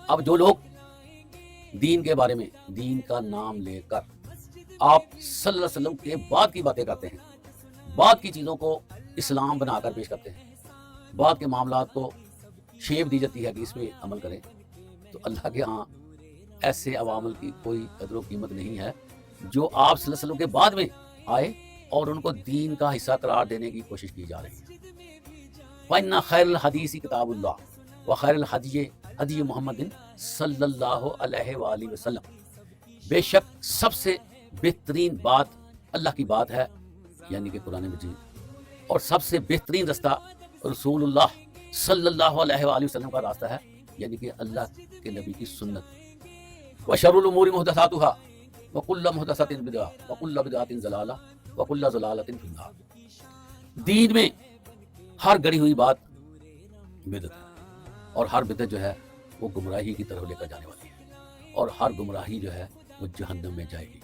اب جو لوگ دین کے بارے میں دین کا نام لے کر آپ صلی اللہ علیہ وسلم کے بعد کی باتیں کرتے ہیں، بعد کی چیزوں کو اسلام بنا کر پیش کرتے ہیں، بعد کے معاملات کو شیپ دی جاتی ہے کہ اس پہ عمل کریں، تو اللہ کے ہاں ایسے عوامل کی کوئی قدر و قیمت نہیں ہے جو آپ صلی اللہ علیہ وسلم کے بعد میں آئے اور ان کو دین کا حصہ قرار دینے کی کوشش کی جا رہی ہے۔ وَإِنَّ خَيْرَ الْحَدِيثِ كِتَابُ اللَّهِ وَخَيْرَ الْهَدْيِ هَدْيُ مُحَمَّدٍ صلی اللہ علیہ وآلہ وسلم، بے شک سب سے بہترین بات اللہ کی بات ہے یعنی کہ قرآن مجید، اور سب سے بہترین رستہ رسول اللہ صلی اللہ علیہ وآلہ وسلم کا راستہ ہے یعنی کہ اللہ کے نبی کی سنت۔ وَشَرُّ الْأُمُورِ مُحْدَثَاتُهَا وَكُلُّ مُحْدَثَةٍ بِدْعَةٌ وَكُلُّ بِدْعَةٍ ضَلَالَةٌ وَكُلُّ ضَلَالَةٍ فِي النَّارِ۔ دین میں ہر گڑی ہوئی بات بدعت ہے، اور ہر بدعت جو ہے وہ گمراہی کی طرف لے کر جانے والی ہے، اور ہر گمراہی جو ہے وہ جہنم میں جائے گی۔